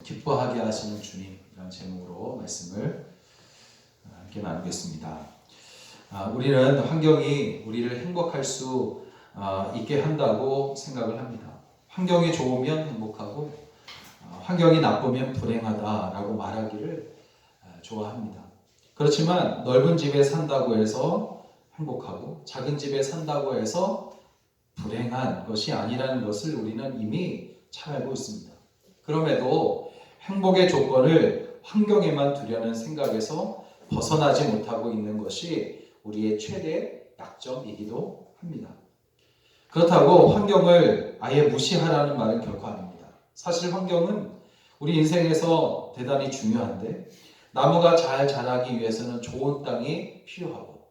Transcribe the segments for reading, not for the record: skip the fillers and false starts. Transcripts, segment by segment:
기뻐하게 하시는 주님이라는 제목으로 말씀을 함께 나누겠습니다. 우리는 환경이 우리를 행복할 수 있게 한다고 생각을 합니다. 환경이 좋으면 행복하고 환경이 나쁘면 불행하다라고 말하기를 좋아합니다. 그렇지만 넓은 집에 산다고 해서 행복하고 작은 집에 산다고 해서 불행한 것이 아니라는 것을 우리는 이미 잘 알고 있습니다. 그럼에도 행복의 조건을 환경에만 두려는 생각에서 벗어나지 못하고 있는 것이 우리의 최대 약점이기도 합니다. 그렇다고 환경을 아예 무시하라는 말은 결코 아닙니다. 사실 환경은 우리 인생에서 대단히 중요한데 나무가 잘 자라기 위해서는 좋은 땅이 필요하고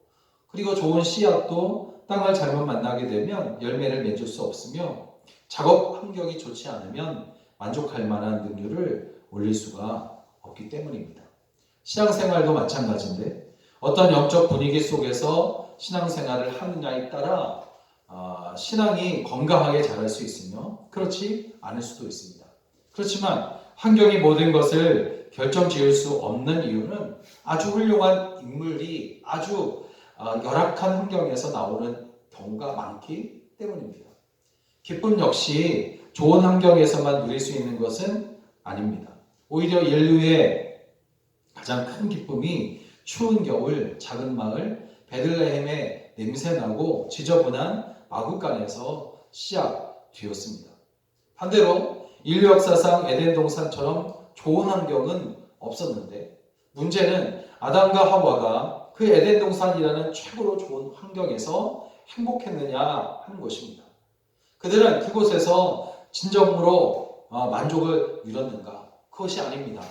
그리고 좋은 씨앗도 땅을 잘못 만나게 되면 열매를 맺을 수 없으며 작업 환경이 좋지 않으면 만족할 만한 능률을 올릴 수가 없기 때문입니다. 신앙생활도 마찬가지인데 어떤 영적 분위기 속에서 신앙생활을 하느냐에 따라 신앙이 건강하게 자랄 수 있으며 그렇지 않을 수도 있습니다. 그렇지만 환경이 모든 것을 결정지을 수 없는 이유는 아주 훌륭한 인물이 아주 열악한 환경에서 나오는 경우가 많기 때문입니다. 기쁨 역시 좋은 환경에서만 누릴 수 있는 것은 아닙니다. 오히려 인류의 가장 큰 기쁨이 추운 겨울 작은 마을 베들레헴의 냄새나고 지저분한 마구간에서 시작되었습니다. 반대로 인류 역사상 에덴 동산처럼 좋은 환경은 없었는데 문제는 아담과 하와가 그 에덴 동산이라는 최고로 좋은 환경에서 행복했느냐 하는 것입니다. 그들은 그곳에서 진정으로 만족을 이뤘는가? 그것이 아닙니다.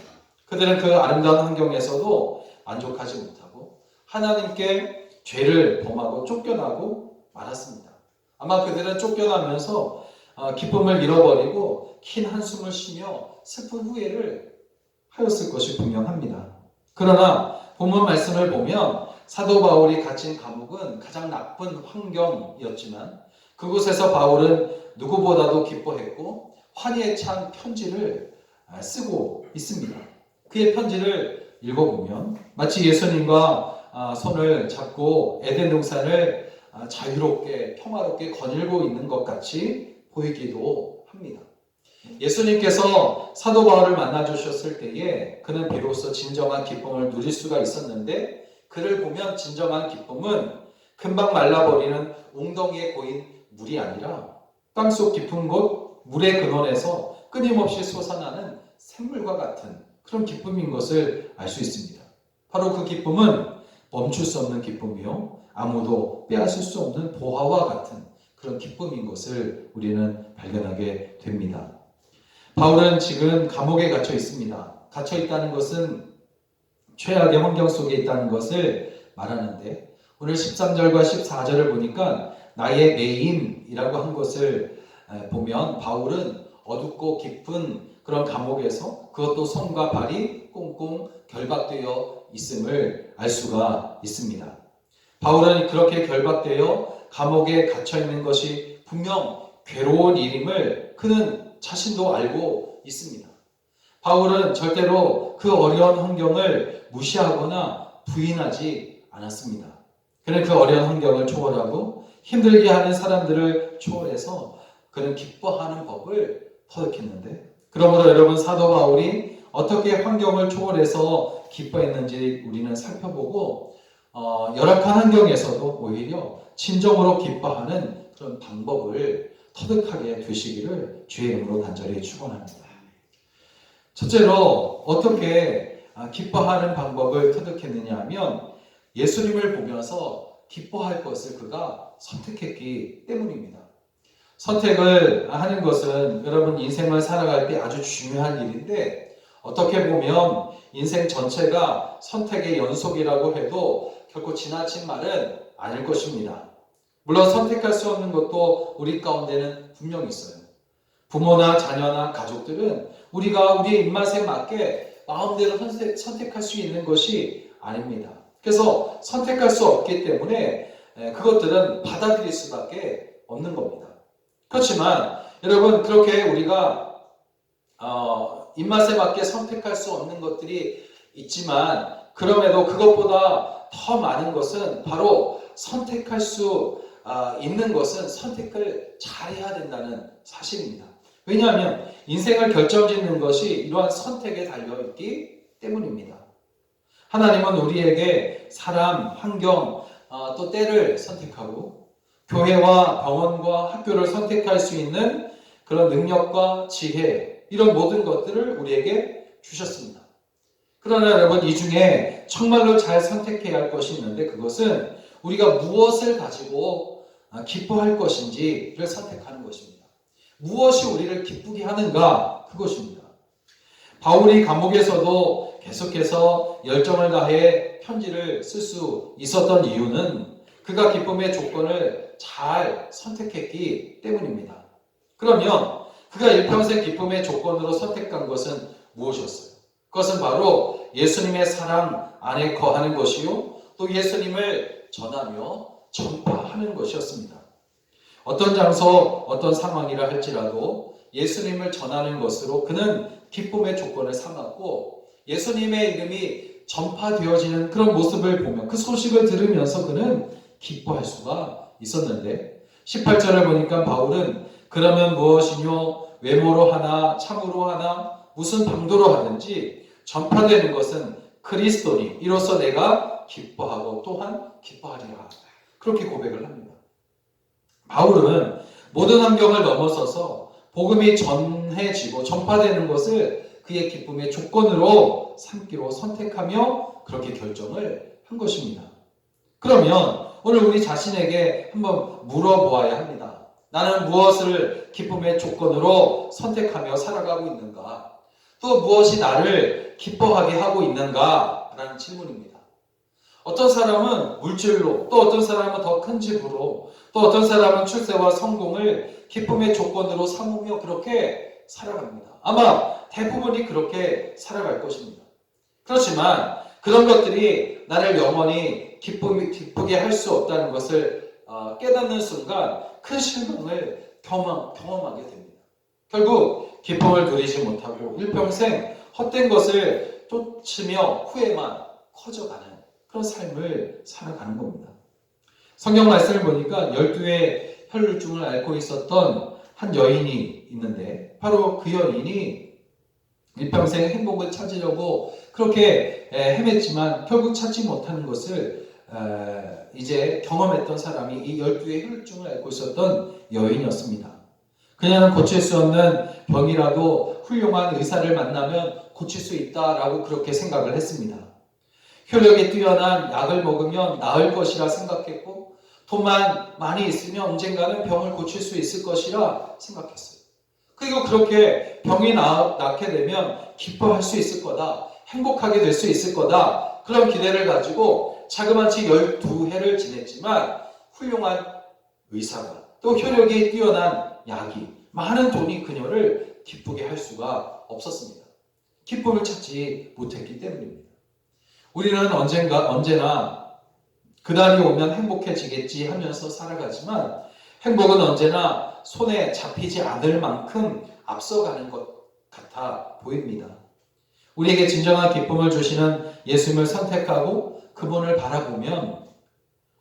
그들은 그 아름다운 환경에서도 만족하지 못하고 하나님께 죄를 범하고 쫓겨나고 말았습니다. 아마 그들은 쫓겨나면서 기쁨을 잃어버리고 긴 한숨을 쉬며 슬픈 후회를 하였을 것이 분명합니다. 그러나 본문 말씀을 보면 사도 바울이 갇힌 감옥은 가장 나쁜 환경이었지만 그곳에서 바울은 누구보다도 기뻐했고 환희에 찬 편지를 쓰고 있습니다. 그의 편지를 읽어보면 마치 예수님과 손을 잡고 에덴 동산을 자유롭게 평화롭게 거닐고 있는 것 같이 보이기도 합니다. 예수님께서 사도 바울을 만나주셨을 때에 그는 비로소 진정한 기쁨을 누릴 수가 있었는데 그를 보면 진정한 기쁨은 금방 말라버리는 웅덩이에 고인 물이 아니라 땅속 깊은 곳 물의 근원에서 끊임없이 솟아나는 샘물과 같은 그런 기쁨인 것을 알 수 있습니다. 바로 그 기쁨은 멈출 수 없는 기쁨이요 아무도 빼앗을 수 없는 보화와 같은 그런 기쁨인 것을 우리는 발견하게 됩니다. 바울은 지금 감옥에 갇혀 있습니다. 갇혀 있다는 것은 최악의 환경 속에 있다는 것을 말하는데 오늘 13절과 14절을 보니까 나의 매임이라고 한 것을 보면 바울은 어둡고 깊은 그런 감옥에서 그것도 손과 발이 꽁꽁 결박되어 있음을 알 수가 있습니다. 바울은 그렇게 결박되어 감옥에 갇혀 있는 것이 분명 괴로운 일임을 그는 자신도 알고 있습니다. 바울은 절대로 그 어려운 환경을 무시하거나 부인하지 않았습니다. 그는 그 어려운 환경을 초월하고 힘들게 하는 사람들을 초월해서 그는 기뻐하는 법을 터득했는데 그러므로 여러분 사도 바울이 어떻게 환경을 초월해서 기뻐했는지 우리는 살펴보고 열악한 환경에서도 오히려 진정으로 기뻐하는 그런 방법을 터득하게 되시기를 주의 이름으로 간절히 축원합니다. 첫째로 어떻게 기뻐하는 방법을 터득했느냐 하면 예수님을 보면서 기뻐할 것을 그가 선택했기 때문입니다. 선택을 하는 것은 여러분 인생을 살아갈 때 아주 중요한 일인데 어떻게 보면 인생 전체가 선택의 연속이라고 해도 결코 지나친 말은 아닐 것입니다. 물론 선택할 수 없는 것도 우리 가운데는 분명히 있어요. 부모나 자녀나 가족들은 우리가 우리의 입맛에 맞게 마음대로 선택할 수 있는 것이 아닙니다. 그래서 선택할 수 없기 때문에 그것들은 받아들일 수밖에 없는 겁니다. 그렇지만 여러분 그렇게 우리가 입맛에 맞게 선택할 수 없는 것들이 있지만 그럼에도 그것보다 더 많은 것은 바로 선택할 수 있는 것은 선택을 잘해야 된다는 사실입니다. 왜냐하면 인생을 결정짓는 것이 이러한 선택에 달려있기 때문입니다. 하나님은 우리에게 사람, 환경, 또 때를 선택하고 교회와 병원과 학교를 선택할 수 있는 그런 능력과 지혜, 이런 모든 것들을 우리에게 주셨습니다. 그러나 여러분, 이 중에 정말로 잘 선택해야 할 것이 있는데 그것은 우리가 무엇을 가지고 기뻐할 것인지를 선택하는 것입니다. 무엇이 우리를 기쁘게 하는가, 그것입니다. 바울이 감옥에서도 계속해서 열정을 다해 편지를 쓸 수 있었던 이유는 그가 기쁨의 조건을 잘 선택했기 때문입니다. 그러면 그가 일평생 기쁨의 조건으로 선택한 것은 무엇이었어요? 그것은 바로 예수님의 사랑 안에 거하는 것이요, 또 예수님을 전하며 전파하는 것이었습니다. 어떤 장소, 어떤 상황이라 할지라도 예수님을 전하는 것으로 그는 기쁨의 조건을 삼았고, 예수님의 이름이 전파되어지는 그런 모습을 보며 그 소식을 들으면서 그는 기뻐할 수가 있었는데, 18절을 보니까 바울은 그러면 무엇이뇨, 외모로 하나 참으로 하나 무슨 방도로 하든지 전파되는 것은 그리스도니 이로써 내가 기뻐하고 또한 기뻐하리라, 그렇게 고백을 합니다. 바울은 모든 환경을 넘어서서 복음이 전해지고 전파되는 것을 그의 기쁨의 조건으로 삼기로 선택하며 그렇게 결정을 한 것입니다. 그러면 오늘 우리 자신에게 한번 물어보아야 합니다. 나는 무엇을 기쁨의 조건으로 선택하며 살아가고 있는가? 또 무엇이 나를 기뻐하게 하고 있는가? 라는 질문입니다. 어떤 사람은 물질로, 또 어떤 사람은 더 큰 집으로, 또 어떤 사람은 출세와 성공을 기쁨의 조건으로 삼으며 그렇게 살아갑니다. 아마 대부분이 그렇게 살아갈 것입니다. 그렇지만 그런 것들이 나를 영원히 기쁘게 할 수 없다는 것을 깨닫는 순간 큰 실망을 경험하게 됩니다. 결국 기쁨을 누리지 못하고 일평생 헛된 것을 쫓으며 후회만 커져가는 그런 삶을 살아가는 겁니다. 성경 말씀을 보니까 12의 혈루증을 앓고 있었던 한 여인이 있는데, 바로 그 여인이 일평생 행복을 찾으려고 그렇게 헤맸지만 결국 찾지 못하는 것을 이제 경험했던 사람이 이 12의 혈루증을 앓고 있었던 여인이었습니다. 그녀는 고칠 수 없는 병이라도 훌륭한 의사를 만나면 고칠 수 있다라고 그렇게 생각을 했습니다. 효력이 뛰어난 약을 먹으면 나을 것이라 생각했고, 돈만 많이 있으면 언젠가는 병을 고칠 수 있을 것이라 생각했어요. 그리고 그렇게 병이 낫게 되면 기뻐할 수 있을 거다, 행복하게 될 수 있을 거다, 그런 기대를 가지고 자그마치 12해를 지냈지만 훌륭한 의사가, 또 효력이 뛰어난 약이, 많은 돈이 그녀를 기쁘게 할 수가 없었습니다. 기쁨을 찾지 못했기 때문입니다. 우리는 언제나 그날이 오면 행복해지겠지 하면서 살아가지만 행복은 언제나 손에 잡히지 않을 만큼 앞서가는 것 같아 보입니다. 우리에게 진정한 기쁨을 주시는 예수님을 선택하고 그분을 바라보면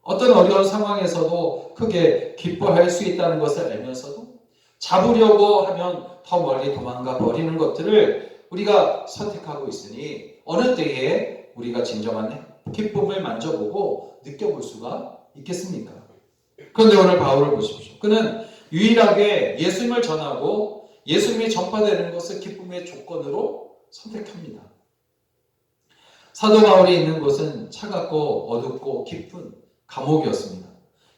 어떤 어려운 상황에서도 크게 기뻐할 수 있다는 것을 알면서도 잡으려고 하면 더 멀리 도망가 버리는 것들을 우리가 선택하고 있으니 어느 때에 우리가 진정한 기쁨을 만져보고 느껴볼 수가 있겠습니까? 그런데 오늘 바울을 보십시오. 그는 유일하게 예수님을 전하고 예수님이 전파되는 것을 기쁨의 조건으로 선택합니다. 사도 바울이 있는 곳은 차갑고 어둡고 깊은 감옥이었습니다.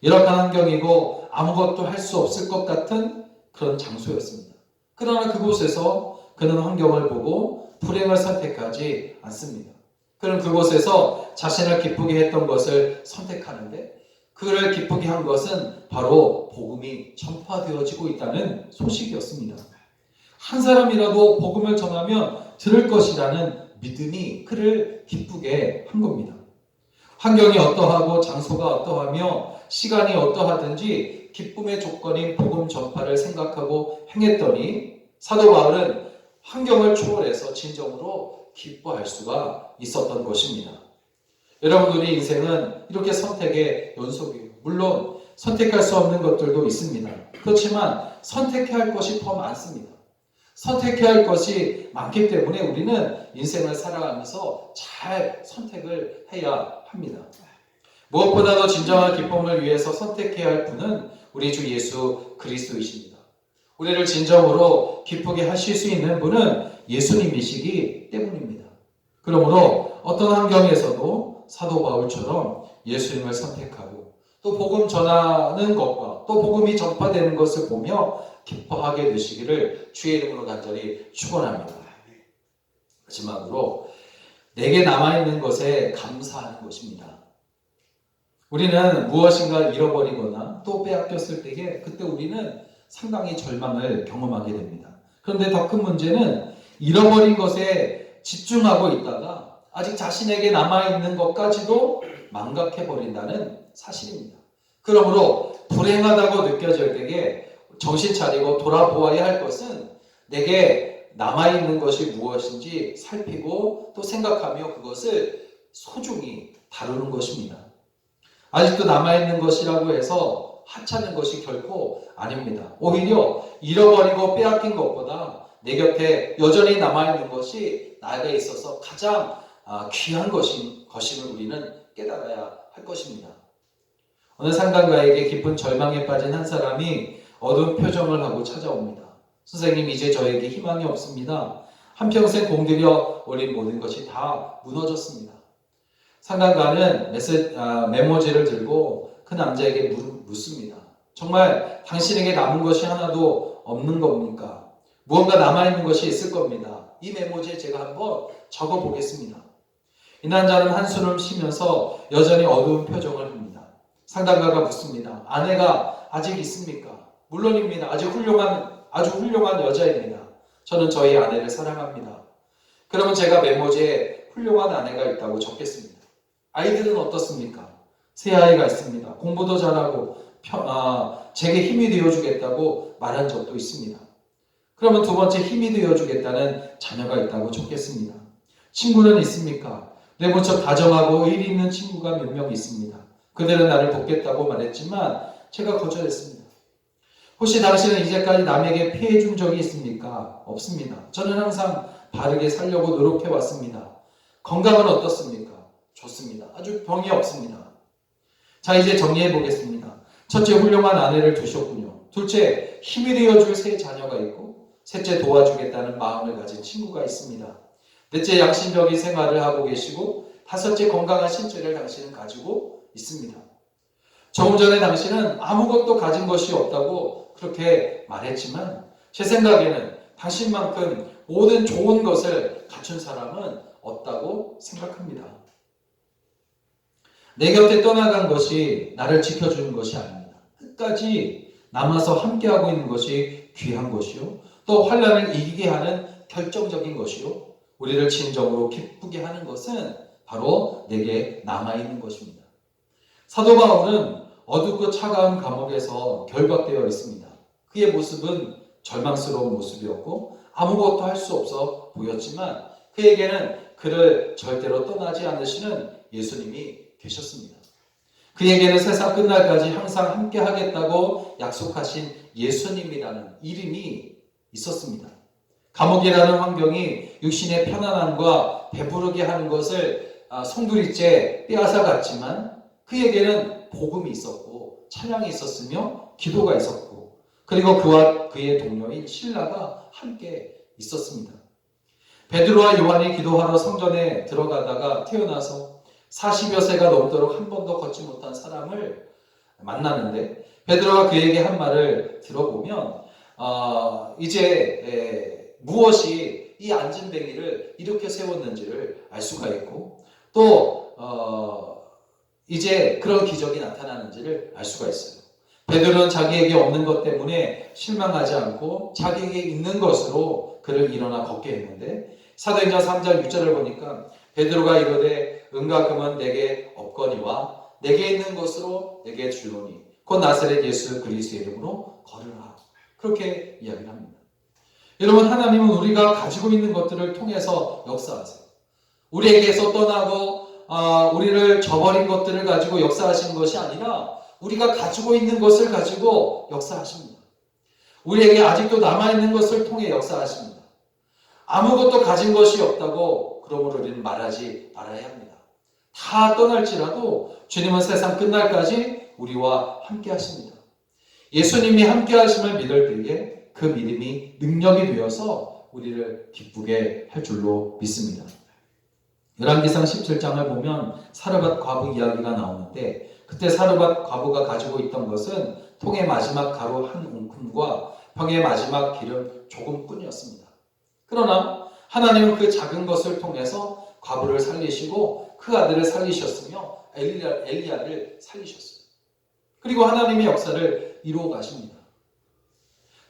열악한 환경이고 아무것도 할 수 없을 것 같은 그런 장소였습니다. 그러나 그곳에서 그는 환경을 보고 불행을 선택하지 않습니다. 그는 그곳에서 자신을 기쁘게 했던 것을 선택하는데, 그를 기쁘게 한 것은 바로 복음이 전파되어지고 있다는 소식이었습니다. 한 사람이라도 복음을 전하면 들을 것이라는 믿음이 그를 기쁘게 한 겁니다. 환경이 어떠하고 장소가 어떠하며 시간이 어떠하든지 기쁨의 조건인 복음 전파를 생각하고 행했더니 사도 바울은 환경을 초월해서 진정으로 기뻐할 수가 있었던 것입니다. 여러분, 우리 인생은 이렇게 선택의 연속이에요. 물론 선택할 수 없는 것들도 있습니다. 그렇지만 선택해야 할 것이 더 많습니다. 선택해야 할 것이 많기 때문에 우리는 인생을 살아가면서 잘 선택을 해야 합니다. 무엇보다도 진정한 기쁨을 위해서 선택해야 할 분은 우리 주 예수 그리스도이십니다. 우리를 진정으로 기쁘게 하실 수 있는 분은 예수님이시기 때문입니다. 그러므로 어떤 환경에서도 사도 바울처럼 예수님을 선택하고 또 복음 전하는 것과 또 복음이 전파되는 것을 보며 기뻐하게 되시기를 주의 이름으로 간절히 축원합니다. 마지막으로 내게 남아있는 것에 감사하는 것입니다. 우리는 무엇인가 잃어버리거나 또 빼앗겼을 때에 그때 우리는 상당히 절망을 경험하게 됩니다. 그런데 더 큰 문제는 잃어버린 것에 집중하고 있다가 아직 자신에게 남아있는 것까지도 망각해버린다는 사실입니다. 그러므로 불행하다고 느껴질 때에 정신 차리고 돌아보아야 할 것은 내게 남아있는 것이 무엇인지 살피고 또 생각하며 그것을 소중히 다루는 것입니다. 아직도 남아있는 것이라고 해서 하찮은 것이 결코 아닙니다. 오히려 잃어버리고 빼앗긴 것보다 내 곁에 여전히 남아있는 것이 나에게 있어서 가장 귀한 것임을 우리는 깨달아야 할 것입니다. 어느 상담가에게 깊은 절망에 빠진 한 사람이 어두운 표정을 하고 찾아옵니다. 선생님, 이제 저에게 희망이 없습니다. 한평생 공들여 올린 모든 것이 다 무너졌습니다. 상담가는 메모지를 들고 그 남자에게 묻습니다. 정말 당신에게 남은 것이 하나도 없는 겁니까? 무언가 남아있는 것이 있을 겁니다. 이 메모지에 제가 한번 적어보겠습니다. 이 남자는 한숨을 쉬면서 여전히 어두운 표정을 합니다. 상담가가 묻습니다. 아내가 아직 있습니까? 물론입니다. 아주 훌륭한 여자입니다. 저는 저희 아내를 사랑합니다. 그러면 제가 메모지에 훌륭한 아내가 있다고 적겠습니다. 아이들은 어떻습니까? 세 아이가 있습니다. 공부도 잘하고 제게 힘이 되어주겠다고 말한 적도 있습니다. 그러면 두 번째, 힘이 되어주겠다는 자녀가 있다고 적겠습니다. 친구는 있습니까? 내 무척 다정하고 의리 있는 친구가 몇 명 있습니다. 그들은 나를 돕겠다고 말했지만 제가 거절했습니다. 혹시 당신은 이제까지 남에게 피해 준 적이 있습니까? 없습니다. 저는 항상 바르게 살려고 노력해 왔습니다. 건강은 어떻습니까? 좋습니다. 아주 병이 없습니다. 자, 이제 정리해 보겠습니다. 첫째, 훌륭한 아내를 두셨군요. 둘째, 힘이 되어줄 세 자녀가 있고, 셋째, 도와주겠다는 마음을 가진 친구가 있습니다. 넷째, 양심적인 생활을 하고 계시고, 다섯째, 건강한 신체를 당신은 가지고 있습니다. 조금 전에 당신은 아무것도 가진 것이 없다고 그렇게 말했지만 제 생각에는 당신만큼 모든 좋은 것을 갖춘 사람은 없다고 생각합니다. 내 곁에 떠나간 것이 나를 지켜주는 것이 아닙니다. 끝까지 남아서 함께하고 있는 것이 귀한 것이요, 또 환난을 이기게 하는 결정적인 것이요, 우리를 진정으로 기쁘게 하는 것은 바로 내게 남아있는 것입니다. 사도 바울은 어둡고 차가운 감옥에서 결박되어 있습니다. 그의 모습은 절망스러운 모습이었고 아무것도 할 수 없어 보였지만 그에게는 그를 절대로 떠나지 않으시는 예수님이 계셨습니다. 그에게는 세상 끝날까지 항상 함께 하겠다고 약속하신 예수님이라는 이름이 있었습니다. 감옥이라는 환경이 육신의 편안함과 배부르게 하는 것을 송두리째 빼앗아 갔지만 그에게는 복음이 있었고 찬양이 있었으며 기도가 있었고 그리고 그와 그의 동료인 실라가 함께 있었습니다. 베드로와 요한이 기도하러 성전에 들어가다가 태어나서 40여 세가 넘도록 한 번도 걷지 못한 사람을 만나는데 베드로가 그에게 한 말을 들어보면 이제 무엇이 이 안진뱅이를 이렇게 세웠는지를 알 수가 있고 또 이제 그런 기적이 나타나는지를 알 수가 있어요. 베드로는 자기에게 없는 것 때문에 실망하지 않고 자기에게 있는 것으로 그를 일어나 걷게 했는데 사도행전 3장 6절을 보니까 베드로가 이르되 은과 금은 내게 없거니와 내게 있는 것으로 내게 주노니 곧 나사렛 예수 그리스도의 이름으로 걸으라. 그렇게 이야기를 합니다. 여러분, 하나님은 우리가 가지고 있는 것들을 통해서 역사하세요. 우리에게서 떠나고 우리를 저버린 것들을 가지고 역사하시는 것이 아니라 우리가 가지고 있는 것을 가지고 역사하십니다. 우리에게 아직도 남아있는 것을 통해 역사하십니다. 아무것도 가진 것이 없다고 그러므로 우리는 말하지 말아야 합니다. 다 떠날지라도 주님은 세상 끝날까지 우리와 함께 하십니다. 예수님이 함께 하심을 믿을 때에 그 믿음이 능력이 되어서 우리를 기쁘게 할 줄로 믿습니다. 열왕기상 17장을 보면 사르밧 과부 이야기가 나오는데, 그때 사르밧 과부가 가지고 있던 것은 통의 마지막 가루 한 움큼과 병의 마지막 기름 조금뿐이었습니다. 그러나 하나님은 그 작은 것을 통해서 과부를 살리시고 그 아들을 살리셨으며 엘리야를 살리셨어요. 그리고 하나님의 역사를 이루어 가십니다.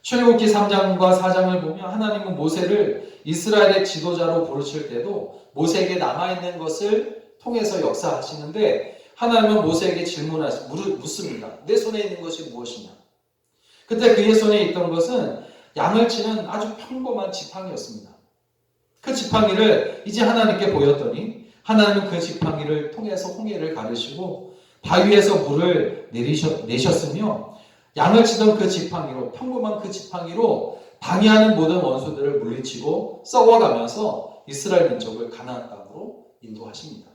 출애굽기 3장과 4장을 보면 하나님은 모세를 이스라엘의 지도자로 부르실 때도 모세에게 남아있는 것을 통해서 역사하시는데, 하나님은 모세에게 묻습니다. 내 손에 있는 것이 무엇이냐? 그때 그의 손에 있던 것은 양을 치는 아주 평범한 지팡이였습니다. 그 지팡이를 이제 하나님께 보였더니 하나님은 그 지팡이를 통해서 홍해를 가르시고 바위에서 물을 내셨으며, 양을 치던 그 지팡이로, 평범한 그 지팡이로 방해하는 모든 원수들을 물리치고 썩어가면서 이스라엘 민족을 가나안 땅으로 인도하십니다.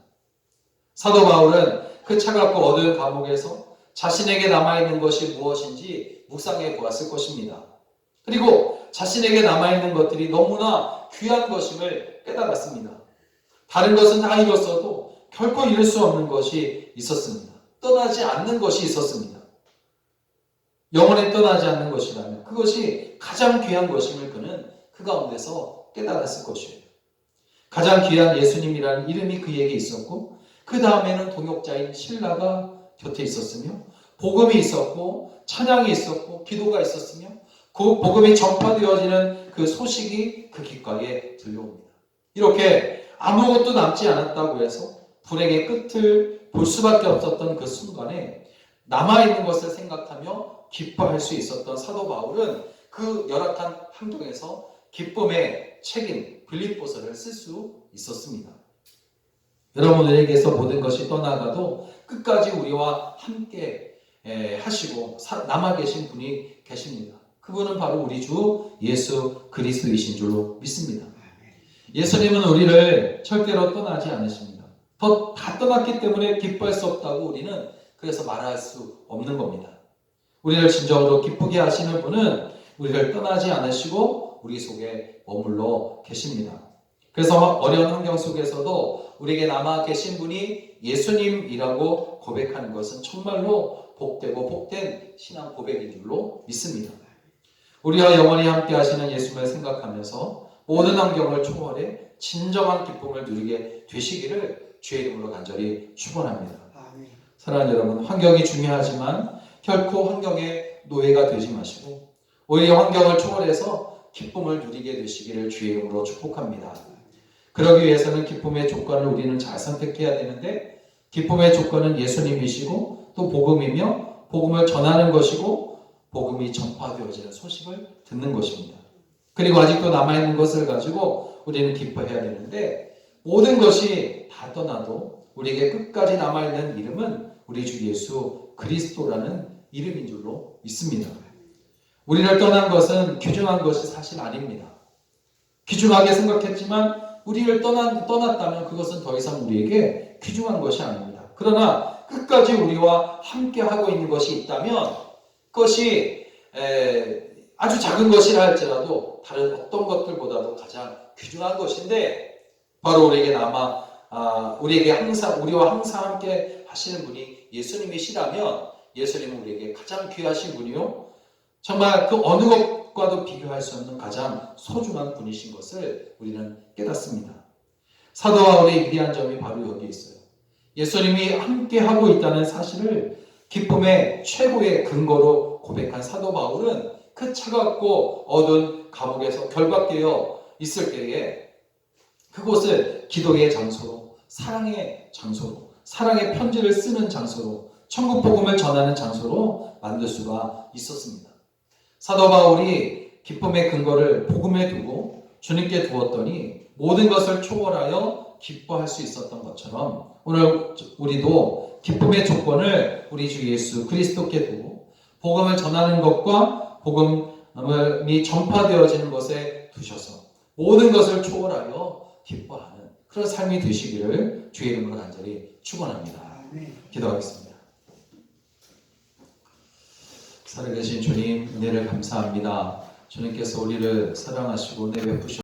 사도 바울은 그 차갑고 어두운 감옥에서 자신에게 남아있는 것이 무엇인지 묵상해 보았을 것입니다. 그리고 자신에게 남아있는 것들이 너무나 귀한 것임을 깨달았습니다. 다른 것은 다 잃었어도 결코 잃을 수 없는 것이 있었습니다. 떠나지 않는 것이 있었습니다. 영원히 떠나지 않는 것이라면 그것이 가장 귀한 것임을 그는 그 가운데서 깨달았을 것이에요. 가장 귀한 예수님이라는 이름이 그에게 있었고, 그 다음에는 동역자인 신라가 곁에 있었으며, 복음이 있었고 찬양이 있었고 기도가 있었으며, 그 복음이 전파되어지는 그 소식이 그 귓가에 들려옵니다. 이렇게 아무것도 남지 않았다고 해서 불행의 끝을 볼 수밖에 없었던 그 순간에 남아있는 것을 생각하며 기뻐할 수 있었던 사도 바울은 그 열악한 환경에서 기쁨의 책인 빌립보서를 쓸 수 있었습니다. 여러분들에게서 모든 것이 떠나가도 끝까지 우리와 함께 하시고 남아 계신 분이 계십니다. 그분은 바로 우리 주 예수 그리스도이신 줄로 믿습니다. 예수님은 우리를 절대로 떠나지 않으십니다. 다 떠났기 때문에 기뻐할 수 없다고 우리는 그래서 말할 수 없는 겁니다. 우리를 진정으로 기쁘게 하시는 분은 우리를 떠나지 않으시고 우리 속에 머물러 계십니다. 그래서 어려운 환경 속에서도 우리에게 남아 계신 분이 예수님이라고 고백하는 것은 정말로 복되고 복된 신앙 고백인 줄로 믿습니다. 우리와 영원히 함께 하시는 예수님을 생각하면서 모든 환경을 초월해 진정한 기쁨을 누리게 되시기를 주의 이름으로 간절히 축원합니다. 사랑하는 여러분, 환경이 중요하지만 결코 환경의 노예가 되지 마시고 오히려 환경을 초월해서 기쁨을 누리게 되시기를 주의 이름으로 축복합니다. 그러기 위해서는 기쁨의 조건을 우리는 잘 선택해야 되는데, 기쁨의 조건은 예수님이시고 또 복음이며 복음을 전하는 것이고 복음이 전파되어지는 소식을 듣는 것입니다. 그리고 아직도 남아있는 것을 가지고 우리는 기뻐해야 되는데, 모든 것이 다 떠나도 우리에게 끝까지 남아있는 이름은 우리 주 예수 그리스도라는 이름인 줄로 믿습니다. 우리를 떠난 것은 귀중한 것이 사실 아닙니다. 귀중하게 생각했지만 우리를 떠났다면 그것은 더 이상 우리에게 귀중한 것이 아닙니다. 그러나 끝까지 우리와 함께 하고 있는 것이 있다면 그것이 아주 작은 것이라 할지라도 다른 어떤 것들보다도 가장 귀중한 것인데, 바로 우리에게 우리에게 항상 우리와 항상 함께 하시는 분이 예수님이시라면 예수님은 우리에게 가장 귀하신 분이요, 정말 그 어느 것과도 비교할 수 없는 가장 소중한 분이신 것을 우리는 깨닫습니다. 사도 바울의 위대한 점이 바로 여기 있어요. 예수님이 함께 하고 있다는 사실을 기쁨의 최고의 근거로 고백한 사도 바울은 그 차갑고 어두운 감옥에서 결박되어 있을 때에 그곳을 기도의 장소로, 사랑의 장소로, 사랑의 편지를 쓰는 장소로, 천국 복음을 전하는 장소로 만들 수가 있었습니다. 사도 바울이 기쁨의 근거를 복음에 두고 주님께 두었더니 모든 것을 초월하여 기뻐할 수 있었던 것처럼 오늘 우리도 기쁨의 조건을 우리 주 예수 그리스도께 두고 복음을 전하는 것과 복음이 전파되어지는 것에 두셔서 모든 것을 초월하여 기뻐하는 그런 삶이 되시기를 주의 이름으로 간절히 축원합니다. 기도하겠습니다. 살아계신 주님 은혜를 감사합니다. 주님께서 우리를 사랑하시고 은혜 베푸셨